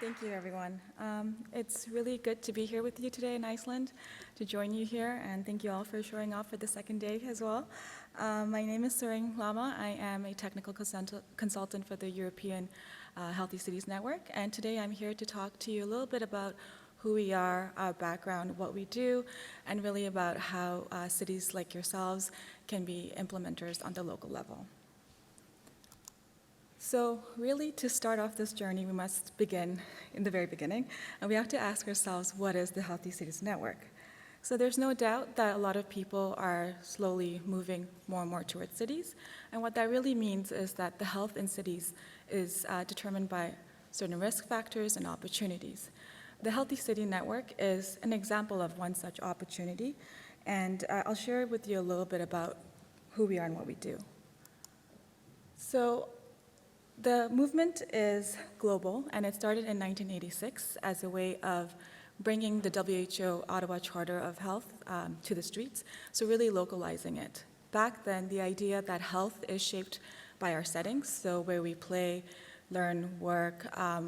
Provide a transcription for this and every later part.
Thank you, everyone. It's really good to be here with you today in Iceland, to join you here, and thank you all for showing up for the second day as well. My name is Tsering Lama. I am a technical consultant for the European Healthy Cities Network, and today I'm here to talk to you a little bit about who we are, our background, what we do, and really about how cities like yourselves can be implementers on the local level. So really, to start off this journey, we must begin in the very beginning, and we have to ask ourselves, what is the Healthy Cities Network? So there's no doubt that a lot of people are slowly moving more and more towards cities, and what that really means is that the health in cities is determined by certain risk factors and opportunities. The Healthy City Network is an example of one such opportunity, and I'll share with you a little bit about who we are and what we do. So the movement is global, and it started in 1986 as a way of bringing the WHO Ottawa Charter of Health to the streets, so really localizing it. Back then, the idea that health is shaped by our settings, so where we play, learn, work,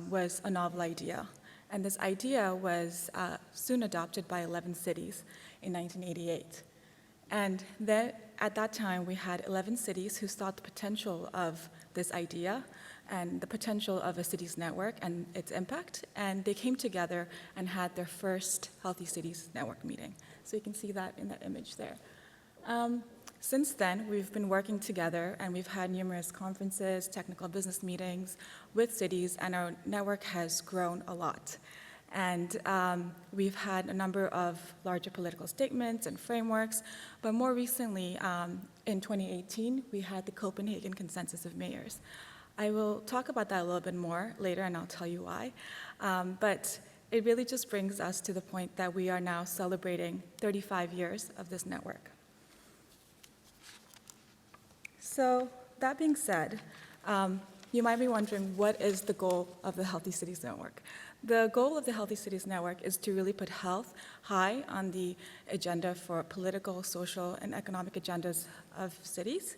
was a novel idea. And this idea was soon adopted by 11 cities in 1988. And then, at that time, we had 11 cities who saw the potential of this idea and the potential of a city's network and its impact, and they came together and had their first Healthy Cities Network meeting. So you can see that in that image there. Since then, we've been working together, and we've had numerous conferences, technical business meetings with cities, and our network has grown a lot. And we've had a number of larger political statements and frameworks, but more recently, in 2018, we had the Copenhagen Consensus of Mayors. I will talk about that a little bit more later, and I'll tell you why. But it really just brings us to the point that we are now celebrating 35 years of this network. So that being said, you might be wondering, what is the goal of the Healthy Cities Network? The goal of the Healthy Cities Network is to really put health high on the agenda for political, social, and economic agendas of cities,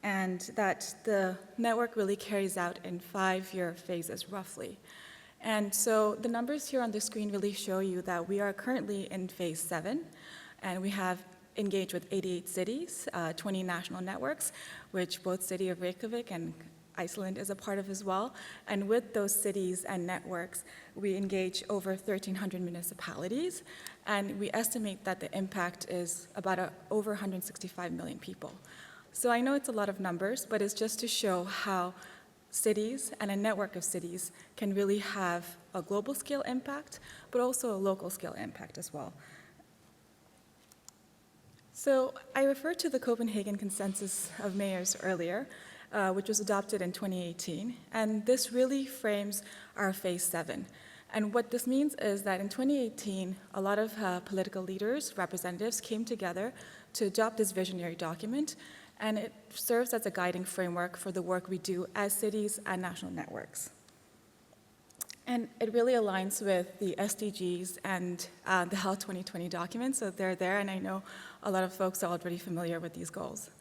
and that the network really carries out in 5-year phases, roughly. And so the numbers here on the screen really show you that we are currently in phase 7, and we have engaged with 88 cities, 20 national networks, which both City of Reykjavik and Iceland is a part of as well. And with those cities and networks, we engage over 1,300 municipalities, and we estimate that the impact is about over 165 million people. So I know it's a lot of numbers, but it's just to show how cities and a network of cities can really have a global scale impact, but also a local scale impact as well. So I referred to the Copenhagen Consensus of Mayors earlier, which was adopted in 2018, and this really frames our phase 7. And what this means is that in 2018, a lot of political leaders, representatives came together to adopt this visionary document, and it serves as a guiding framework for the work we do as cities and national networks. And it really aligns with the SDGs and the Health 2020 document, so they're there, and I know a lot of folks are already familiar with these goals.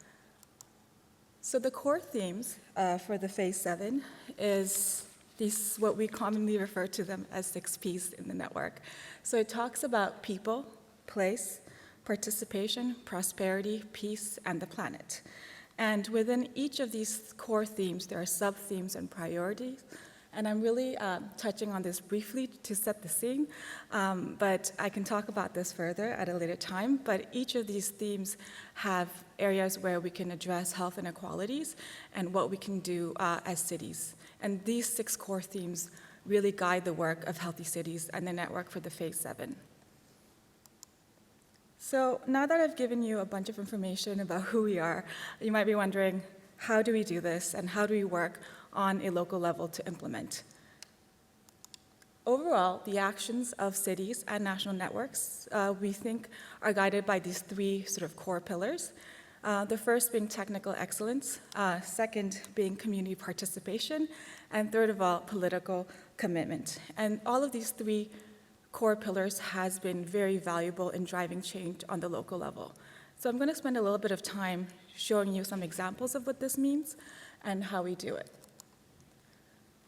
So the core themes for the phase 7 is these, what we commonly refer to them as 6 Ps in the network. So it talks about people, place, participation, prosperity, peace, and the planet. And within each of these core themes, there are sub-themes and priorities. And I'm really touching on this briefly to set the scene, but I can talk about this further at a later time. But each of these themes have areas where we can address health inequalities and what we can do as cities. And these 6 core themes really guide the work of Healthy Cities and the network for the phase 7. So now that I've given you a bunch of information about who we are, you might be wondering, how do we do this and how do we work on a local level to implement? Overall, the actions of cities and national networks, we think, are guided by these 3 sort of core pillars. The first being technical excellence, second being community participation, and third of all, political commitment. And all of these 3 core pillars has been very valuable in driving change on the local level. So I'm going to spend a little bit of time showing you some examples of what this means and how we do it.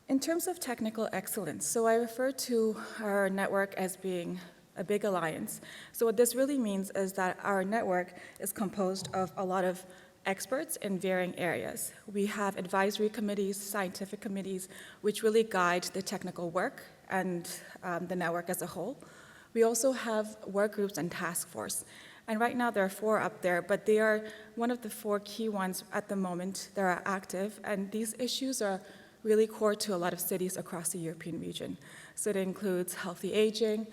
In terms of technical excellence, so I refer to our network as being a big alliance. So what this really means is that our network is composed of a lot of experts in varying areas. We have advisory committees, scientific committees, which really guide the technical work and the network as a whole. We also have work groups and task force. And right now there are 4 up there, but they are one of the 4 key ones at the moment that are active, and these issues are really core to a lot of cities across the European region. So it includes healthy aging,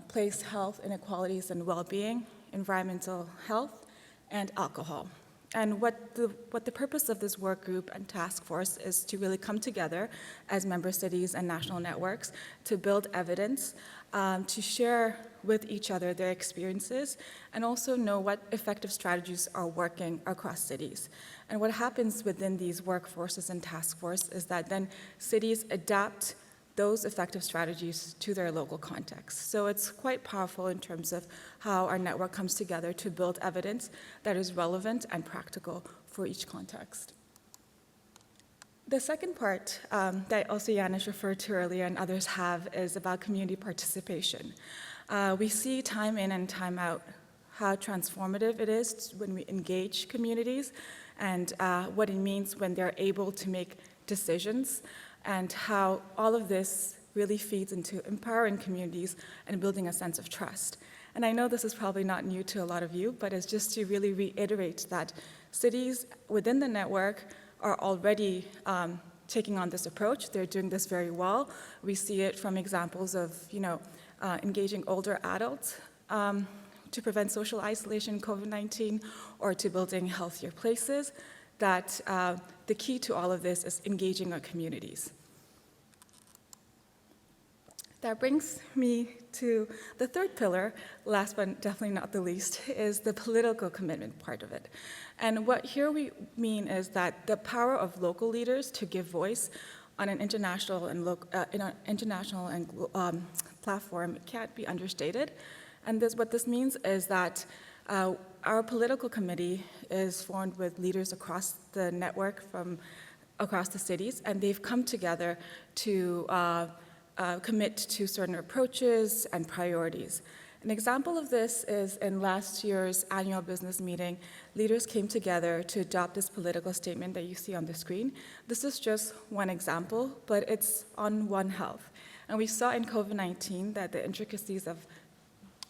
place health inequalities and well-being, environmental health, and alcohol. And what the purpose of this work group and task force is to really come together as member cities and national networks to build evidence, to share with each other their experiences, and also know what effective strategies are working across cities. And what happens within these workforces and task force is that then cities adapt those effective strategies to their local context. So it's quite powerful in terms of how our network comes together to build evidence that is relevant and practical for each context. The second part that also Janis referred to earlier and others have is about community participation. We see time in and time out how transformative it is when we engage communities and what it means when they're able to make decisions, and how all of this really feeds into empowering communities and building a sense of trust. And I know this is probably not new to a lot of you, but it's just to really reiterate that cities within the network are already taking on this approach. They're doing this very well. We see it from examples of, engaging older adults to prevent social isolation in COVID-19, or to building healthier places, that the key to all of this is engaging our communities. That brings me to the third pillar, last but definitely not the least, is the political commitment part of it. And what here we mean is that the power of local leaders to give voice on an international and platform can't be understated. And what this means is that our political committee is formed with leaders across the network from across the cities, and they've come together to commit to certain approaches and priorities. An example of this is in last year's annual business meeting, leaders came together to adopt this political statement that you see on the screen. This is just one example, but it's on One Health. And we saw in COVID-19 that the intricacies of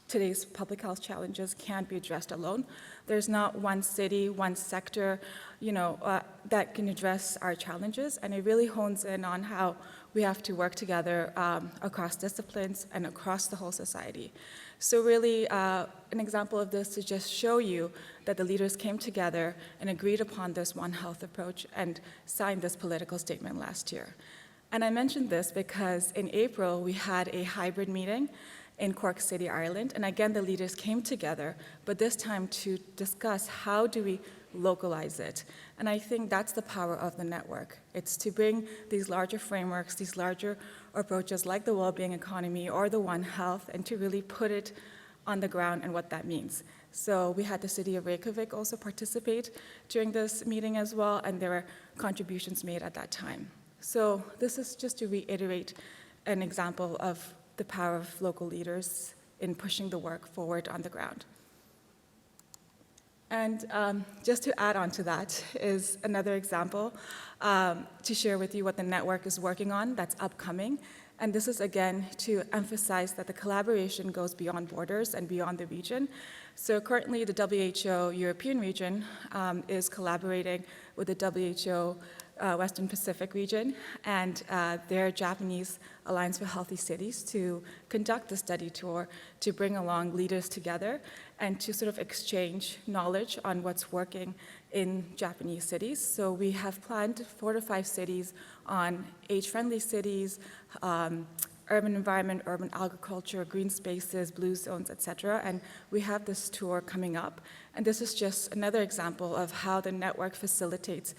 today's public health challenges can't be addressed alone. There's not one city, one sector, that can address our challenges, and it really hones in on how we have to work together across disciplines and across the whole society. So really, an example of this to just show you that the leaders came together and agreed upon this One Health approach and signed this political statement last year. And I mentioned this because in April, we had a hybrid meeting in Cork City, Ireland. And again, the leaders came together, but this time to discuss how do we localize it. And I think that's the power of the network. It's to bring these larger frameworks, these larger approaches like the Wellbeing economy or the One Health, and to really put it on the ground and what that means. So we had the city of Reykjavik also participate during this meeting as well, and there were contributions made at that time. So this is just to reiterate an example of the power of local leaders in pushing the work forward on the ground. And just to add on to that is another example to share with you what the network is working on that's upcoming. And this is, again, to emphasize that the collaboration goes beyond borders and beyond the region. So currently, the WHO European region is collaborating with the WHO Western Pacific region and their Japanese Alliance for Healthy Cities to conduct a study tour to bring along leaders together and to sort of exchange knowledge on what's working in Japanese cities. So we have planned 4 to 5 cities on age-friendly cities, urban environment, urban agriculture, green spaces, blue zones, etc. And we have this tour coming up. And this is just another example of how the network facilitates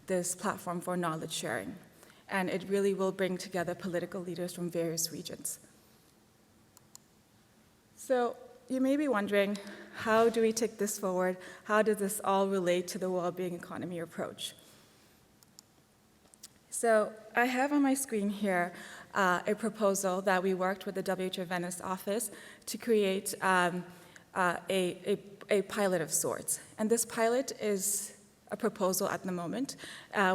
this platform for knowledge sharing. And it really will bring together political leaders from various regions. So you may be wondering, how do we take this forward? How does this all relate to the Wellbeing economy approach? So I have on my screen here a proposal that we worked with the WHO Venice office to create a pilot of sorts. And this pilot is a proposal at the moment.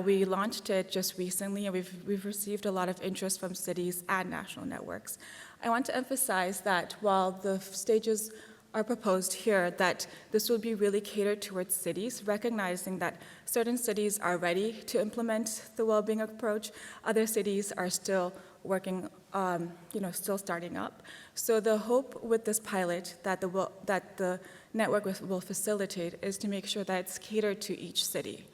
We launched it just recently, and we've received a lot of interest from cities and national networks. I want to emphasize that while the stages are proposed here, that this will be really catered towards cities, recognizing that certain cities are ready to implement the well-being approach, other cities are still working, still starting up. So the hope with this pilot that the network will facilitate is to make sure that it's catered to each city.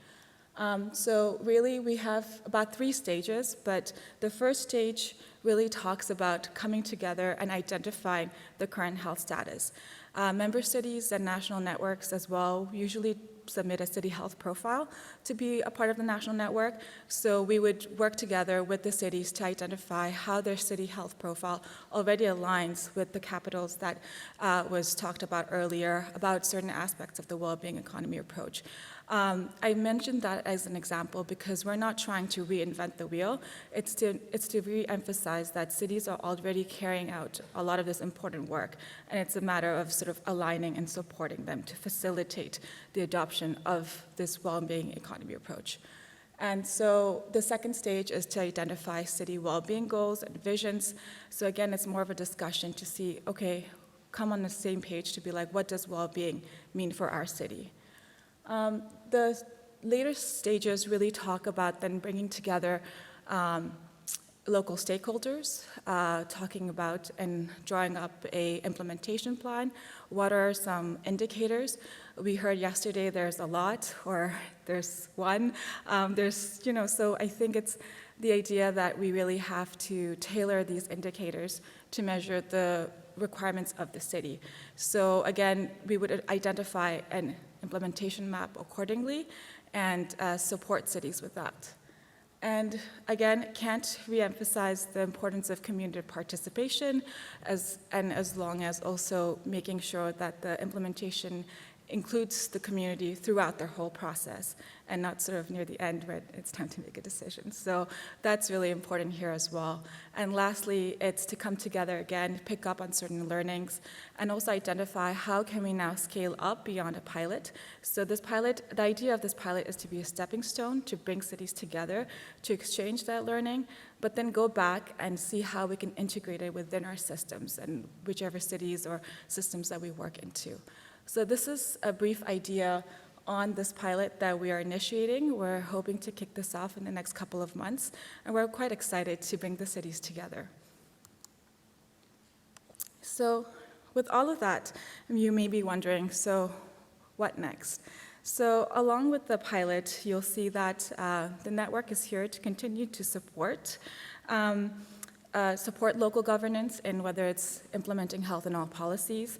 So really we have about 3 stages, but the first stage really talks about coming together and identifying the current health status. Member cities and national networks as well usually submit a city health profile to be a part of the national network. So we would work together with the cities to identify how their city health profile already aligns with the capitals that was talked about earlier about certain aspects of the well-being economy approach. I mentioned that as an example because we're not trying to reinvent the wheel. It's to re-emphasize that cities are already carrying out a lot of this important work, and it's a matter of sort of aligning and supporting them to facilitate the adoption of this well-being economy approach. And so the second stage is to identify city well-being goals and visions. So again, it's more of a discussion to see, okay, come on the same page to be like, what does well-being mean for our city? The later stages really talk about then bringing together local stakeholders, talking about and drawing up a implementation plan. What are some indicators? We heard yesterday there's a lot, or there's one. So I think it's the idea that we really have to tailor these indicators to measure the requirements of the city. So again, we would identify an implementation map accordingly and support cities with that. And again, can't re-emphasize the importance of community participation as long as also making sure that the implementation includes the community throughout their whole process and not sort of near the end where it's time to make a decision. So that's really important here as well. And lastly, it's to come together again, pick up on certain learnings, and also identify how can we now scale up beyond a pilot. So this pilot, the idea of this pilot is to be a stepping stone to bring cities together, to exchange that learning, but then go back and see how we can integrate it within our systems and whichever cities or systems that we work into. So this is a brief idea on this pilot that we are initiating. We're hoping to kick this off in the next couple of months, and we're quite excited to bring the cities together. So with all of that, you may be wondering, so what next? So along with the pilot, you'll see that the network is here to continue to support local governance in whether it's implementing health in all policies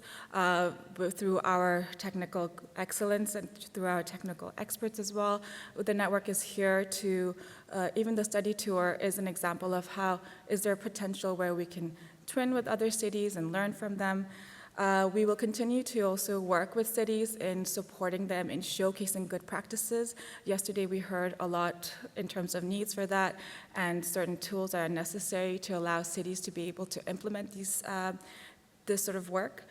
through our technical excellence and through our technical experts as well. The network is here to, even the study tour is an example of how is there potential where we can twin with other cities and learn from them. We will continue to also work with cities in supporting them in showcasing good practices. Yesterday we heard a lot in terms of needs for that and certain tools that are necessary to allow cities to be able to implement this sort of work.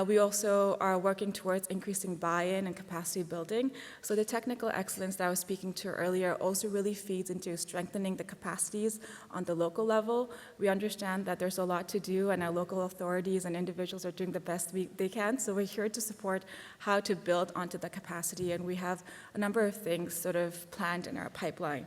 We also are working towards increasing buy-in and capacity building. So the technical excellence that I was speaking to earlier also really feeds into strengthening the capacities on the local level. We understand that there's a lot to do and our local authorities and individuals are doing the best they can. So we're here to support how to build onto the capacity, and we have a number of things sort of planned in our pipeline.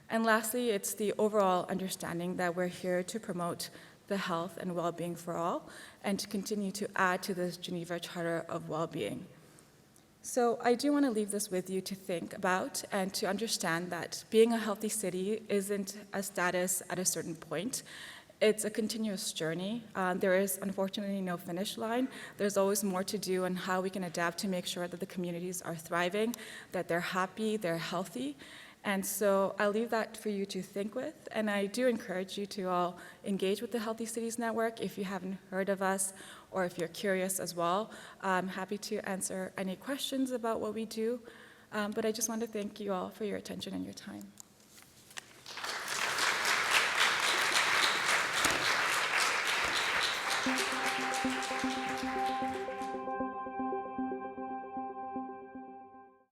And lastly, it's the overall understanding that we're here to promote the health and well-being for all, and to continue to add to the Geneva Charter of Well-being. So I do want to leave this with you to think about and to understand that being a healthy city isn't a status at a certain point. It's a continuous journey. There is unfortunately no finish line. There's always more to do on how we can adapt to make sure that the communities are thriving, that they're happy, they're healthy. And so I'll leave that for you to think with, and I do encourage you to all engage with the Healthy Cities Network if you haven't heard of us or if you're curious as well. I'm happy to answer any questions about what we do, but I just want to thank you all for your attention and your time.